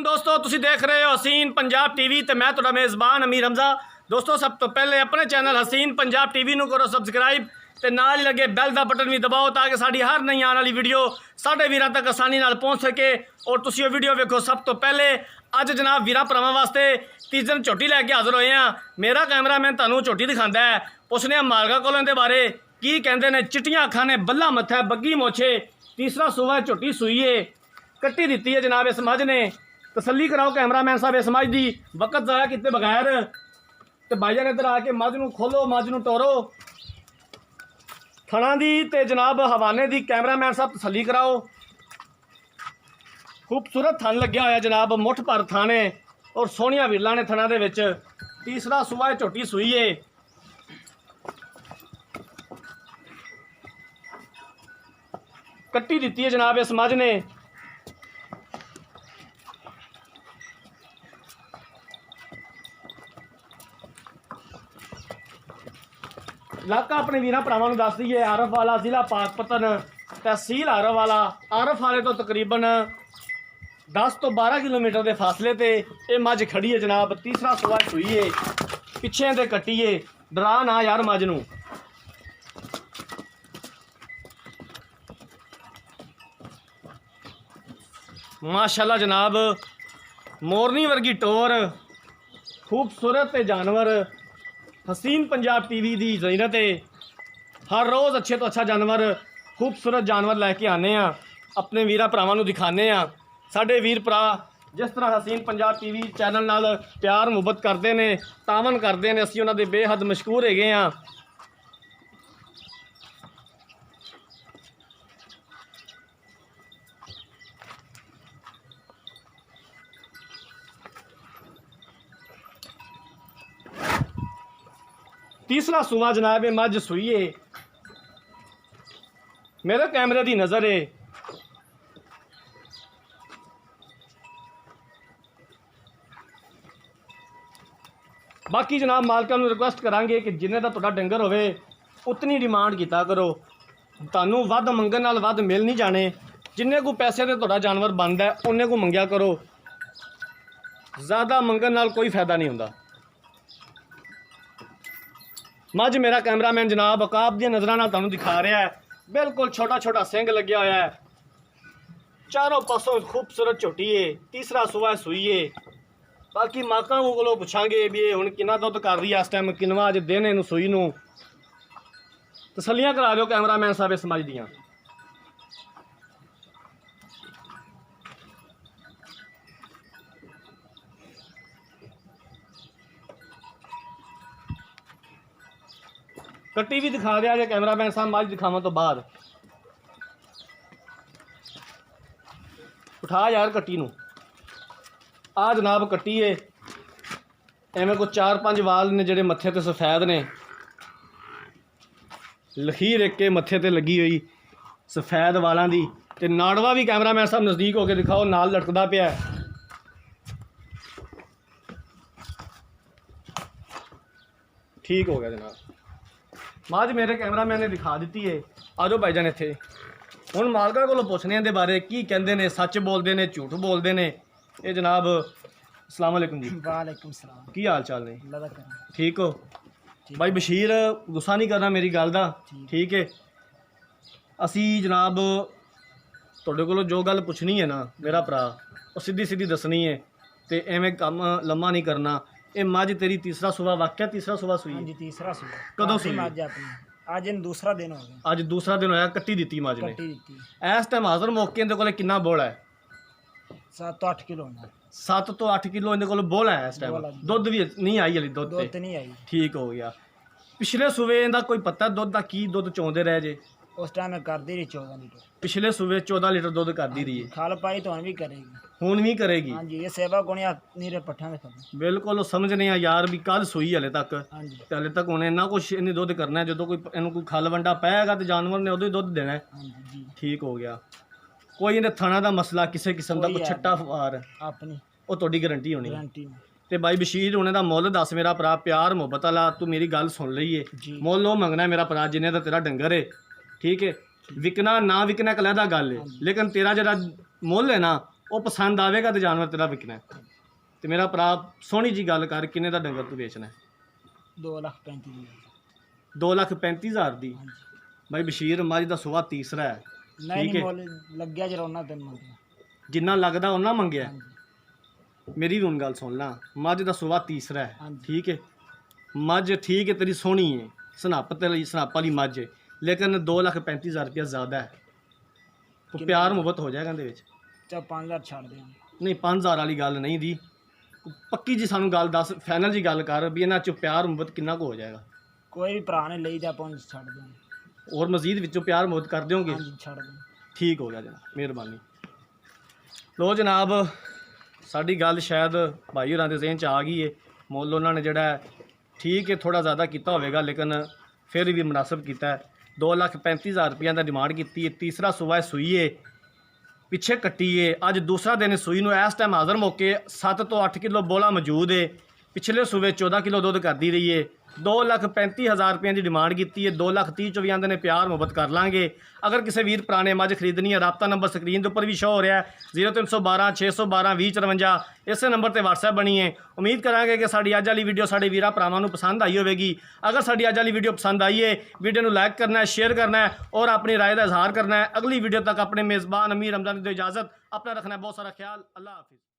वालेकुम दोस्तों, तुसी देख रहे हो हसीन पंजाब टीवी ते मैं तुहाडा मेज़बान अमीर हमजा। दोस्तों सब तो पहले अपने चैनल हसीन पंजाब टीवी नूं करो सबसक्राइब ते नाल ही लगे बैल का बटन भी दबाओ ताकि साड़ी हर नई आने वाली वीडियो साढ़े वीरां तक आसानी नाल पहुँच सके। और तुसी वीडियो वेखो सब तो पहले। अज जनाब वीरां भरावां वास्ते तीजन झोटी लैके हाज़र होए हैं। मेरा कैमरामैन तुहानूं झोटी दिखांदा है, पुछने मालका कोलों इहदे बारे की कहंदे ने। चिट्टियां अखां ने, बल्ला मत्था, बग्गी मोछे, तीसरा सूआ झोटी सूई है, कट्टी दी है जनाब इस मझ ने। तसल्ली कराओ कैमरामैन साहब इस मझ की, वक्त जाया किते बगैर। तो भाईजान इधर आके मझ नूं खोलो, मझ नूं टोरो। थणा दी ते जनाब हवाने दी कैमरामैन साहब तसल्ली कराओ। खूबसूरत थन लग्या होया जनाब, मुठ भर थन है और सोहणियां विरलां ने थणा दे विच। तीसरा सूआ झोटी सूई है। कट्टी दी है जनाब इस मझ ने। इलाका अपने वीर भरावां नूं दस दईए, आरफ वाला, जिला पाकपतन, तहसील आरफ वाला। आरफ वाले तो तकरीबन 10 तो 12 किलोमीटर के फासले ते ये मझ खड़ी है जनाब। तीसरा सूआ सूई है, पिछे ते कट्टी है। डरा ना यार मझ नूं। माशाल्लाह जनाब, मोरनी वर्गी टोर, खूबसूरत जानवर। हसीन पंजाब टीवी की ज़ीनत है। हर रोज़ अच्छे तो अच्छा जानवर, खूबसूरत जानवर लैके आने अपने वीर भरावां नूं दिखाने। साडे वीर भरा जिस तरह हसीन पंजाब टीवी चैनल नाल प्यार मुहब्बत करते हैं, तावन करते हैं, असीं उन्हां दे बेहद मशहूर हैगे हाँ। तीसरा सूआ जनाब मझ सूई है। मेरे कैमरे की नज़र है। बाकी जनाब मालकां नूं रिक्वेस्ट करांगे कि जिन्ने दा तुहाडा डंगर होवे उतनी डिमांड कीता करो। तुहानूं वध मंगण नाल वध मिल नहीं जाने। जिन्ने को पैसे ते तुहाडा जानवर बनदा है उन्ने को मंगया करो। ज़्यादा मंगण नाल कोई फायदा नहीं हुंदा। मझ मेरा कैमरामैन जनाब अकाब दी नज़रां नाल तुहानूं दिखा रहा है। बिल्कुल छोटा छोटा सिंग लग्या होया है, चारों पासों खूबसूरत झोटी है। तीसरा सूआ सूई है। बाकी मालकां कोलों पुछांगे भी हुण किन्ना दुध कर रही है इस टाइम, किनवा अज दिन इहनूं सूई नूं। तसल्लियां करा दिओ कैमरामैन साहब इस मझ दियां। कट्टी भी दिखा दिया जे कैमरामैन साहब मझ दिखावन तो बाद। उठा यार कट्टी नूं। आ जनाब कट्टी है। एवें को 4-5 वाल ने जेडे मत्थे ते सफेद ने। लखीर एक के मत्थे ते लगी हुई सफेद वालों की। ते नाड़वा भी कैमरामैन साहब नज़दीक होकर दिखाओ, नाल लटकदा पिया। ठीक हो गया जनाब, मझ मेरे कैमरामैन ने दिखा दी है। आ जाओ भाईजान इत्थे। हुण मालका कोलों पुछने दे बारे की कहंदे ने, सच बोलते ने झूठ बोलते ने। ये जनाब अस्सलाम वालेकुम जी। वालेकुम सलाम। की हाल चाल ने? ठीक हो भाई? बशीर गुस्सा नहीं करना मेरी गल दा, ठीक है? असी जनाब तुहाडे कोलों जो गल पुछनी है ना मेरा भरा, वो सीधी सीधी दसनी है ते एवें काम लम्मा नहीं करना। ये मझ तेरी तीसरा सूआ वाकया तीसरा सूआ सूई? हाँ जी तीसरा सूआ। कदों सूई? मझ अपनी आज इन दूसरा दिन हो गया। अज दूसरा दिन होया, कट्टी दी मझ ने। कट्टी दी इस टाइम हाज़र मौके इहदे कोल किन्ना बोल है? 7 तो 8 किलो होना। 7 तो 8 किलो इहदे कोल बोल है इस टाइम। दुध भी नहीं आई हली? दुध दुध नहीं आई। ठीक हो गया। पिछले सूबे इहदा कोई पता दुध का की दुध चोंदे रहे जे? उस टाइम कर दी रही 14 लीटर। पिछले सूबे 14 लीटर दुध कर दी रही है। खाल पाई तो भी करेगी, हुण भी करेगी? हाँ जी। ये सेवा को नीरे पट्ठा में खबर बिल्कुल समझ नहीं आ यार भी कल सूई हले तक। हाँ जी हले तक उन्हें इन्ना कुछ इन्हें दुध करना है। जो कोई इन्हू कोई खल वंडा पैगा तो जानवर ने उदों ही दुध देना है। हाँ जी। ठीक हो गया। कोई इन्हें थणा का मसला किसी किस्म का कोई छट्टा फवार अपनी वो तुहाडी गारंटी होनी है। गारंटी ते भाई बशीर उन्हें दा मुੱਲ दस मेरा भरा, प्यार मुहब्बत वाला। तू मेरी गल सुन ली है। मुੱਲ वो मंगना है मेरा भरा जिन्हें दा तेरा डंगर है, ठीक है? विकना ना विकना कलैदा गल है, लेकिन तेरा जरा मुੱਲ है ना ਉਹ ਪਸੰਦ ਆਵੇਗਾ ਤੇ ਜਾਨਵਰ ਤੇਰਾ ਵਿਕਣਾ ਹੈ। ਤੇ ਮੇਰਾ ਭਰਾ ਸੋਹਣੀ ਜੀ ਗੱਲ ਕਰ, ਕਿੰਨੇ ਦਾ ਡੰਗਰ ਤੂੰ ਵੇਚਣਾ ਹੈ? 2,35,000 2,35,000 ਦੀ। ਹਾਂਜੀ ਬਾਈ ਬਸ਼ੀਰ ਮੱਝ ਦਾ ਸੁਆ ਤੀਸਰਾ ਹੈ, ਨਹੀਂ ਠੀਕ ਹੈ। ਮੁੱਲ ਲੱਗਿਆ ਜਰਾ ਉਹਨਾਂ ਤੈਨੂੰ ਮੰਗਿਆ। ਜਿੰਨਾ ਲੱਗਦਾ ਉਹਨਾਂ ਮੰਗਿਆ। ਹਾਂਜੀ ਮੇਰੀ ਵੀ ਹੁਣ ਗੱਲ ਸੁਣ ਲਾ, ਮੱਝ ਦਾ ਸੁਆ ਤੀਸਰਾ ਹੈ, ਹਾਂਜੀ। ਠੀਕ ਹੈ। ਮੱਝ ਠੀਕ ਹੈ ਤੇਰੀ ਸੋਹਣੀ ਹੈ, ਸਨੱਪ ਤੇ ਸਨੱਪ ਵਾਲੀ ਮੱਝ ਹੈ, ਲੇਕਿਨ 2,35,000 ਰੁਪਇਆ ਜ਼ਿਆਦਾ ਹੈ। ਉਹ ਪਿਆਰ ਮੁਹੱਬਤ ਹੋ ਜਾਏਗਾ ਇਹਦੇ ਵਿੱਚ। ਚਾ 5,000 ਛੱਡ ਦੇ। ਨਹੀਂ 5,000 ਵਾਲੀ ਗੱਲ ਨਹੀਂ ਦੀ, ਪੱਕੀ ਜੀ ਸਾਨੂੰ ਗੱਲ ਦੱਸ, ਫਾਈਨਲ ਜੀ ਗੱਲ ਕਰ ਵੀ ਇਹਨਾਂ 'ਚ ਪਿਆਰ ਮੁਹੱਬਤ ਕਿੰਨਾ ਕੁ ਹੋ ਜਾਏਗਾ। ਕੋਈ ਵੀ ਭਰਾ ਨੇ ਲਈ ਤਾਂ 5 ਛੱਡ ਦੇ। ਔਰ ਮਜ਼ੀਦ ਵਿੱਚੋਂ ਪਿਆਰ ਮੁਹੱਬਤ ਕਰ ਦਿਓਗੇ? ਹਾਂਜੀ ਛੱਡ ਦੇ। ਠੀਕ ਹੋ ਗਿਆ ਜਨਾਬ, ਮਿਹਰਬਾਨੀ। ਲੋ ਜਨਾਬ, ਸਾਡੀ ਗੱਲ ਸ਼ਾਇਦ ਭਾਈ ਹੋਰਾਂ ਦੇ ਜ਼ਿਹਨ 'ਚ ਆ ਗਈ ਏ। ਮੁੱਲ ਉਹਨਾਂ ਨੇ ਜਿਹੜਾ ਹੈ ਠੀਕ ਹੈ ਥੋੜਾ ਜ਼ਿਆਦਾ ਕੀਤਾ ਹੋਵੇਗਾ, ਲੇਕਿਨ ਫਿਰ ਵੀ ਮੁਨਾਸਬ ਕੀਤਾ ਹੈ। 2,35,000 ਰੁਪਈਆ ਦਾ ਡਿਮਾਂਡ ਕੀਤੀ ਹੈ। ਤੀਸਰਾ ਸੂਆ ਸੂਈ ਹੈ, ਪਿੱਛੇ ਕੱਟੀ ਹੈ, ਅੱਜ ਦੂਸਰਾ ਦਿਨ ਸੂਈ ਨੂੰ। ਇਸ ਟਾਈਮ ਹਾਜ਼ਰ ਮੌਕੇ 7 ਤੋਂ 8 ਕਿਲੋ ਬੋਲਾ ਮੌਜੂਦ ਹੈ। ਪਿਛਲੇ ਸੂਬੇ 14 ਕਿਲੋ ਦੁੱਧ ਕਰਦੀ ਰਹੀ ਹੈ। 2,35,000 ਰੁਪਏ ਦੀ ਡਿਮਾਂਡ ਕੀਤੀ ਹੈ। 2,30,000 ਚ ਵੀ ਆਂਦੇ ਨੇ ਪਿਆਰ ਮੁਹੱਬਤ ਕਰ ਲਾਂਗੇ। ਅਗਰ ਕਿਸੇ ਵੀਰ ਪੁਰਾਣੇ ਮੱਝ ਖਰੀਦਣੀ ਹੈ, ਰਾਬਤਾ ਨੰਬਰ ਸਕਰੀਨ ਦੇ ਉੱਪਰ ਵੀ ਸ਼ੋ ਹੋ ਰਿਹਾ ਹੈ, 0312 612 2054। ਇਸੇ ਨੰਬਰ ਤੇ WhatsApp ਬਣੀ ਹੈ। ਉਮੀਦ ਕਰਾਂਗੇ ਕਿ ਸਾਡੀ ਅੱਜ ਵਾਲੀ ਵੀਡੀਓ ਸਾਡੇ ਵੀਰਾਂ ਭਰਾਵਾਂ ਨੂੰ ਪਸੰਦ ਆਈ ਹੋਵੇਗੀ। ਅਗਰ ਸਾਡੀ ਅੱਜ ਵਾਲੀ ਵੀਡੀਓ ਪਸੰਦ ਆਈ ਹੈ, ਵੀਡੀਓ ਨੂੰ ਲਾਈਕ ਕਰਨਾ ਹੈ, ਸ਼ੇਅਰ ਕਰਨਾ ਹੈ ਔਰ ਆਪਣੀ ਰਾਏ ਦਾ ਇਜ਼ਹਾਰ ਕਰਨਾ ਹੈ। ਅਗਲੀ ਵੀਡੀਓ ਤੱਕ ਆਪਣੇ ਮੇਜ਼ਬਾਨ ਅਮੀਰ ਰਮਜ਼ਾਨ ਦੀ ਇਜਾਜ਼ਤ। अपना रखना है बहुत सारा ख्याल। अल्लाह हाफिज़।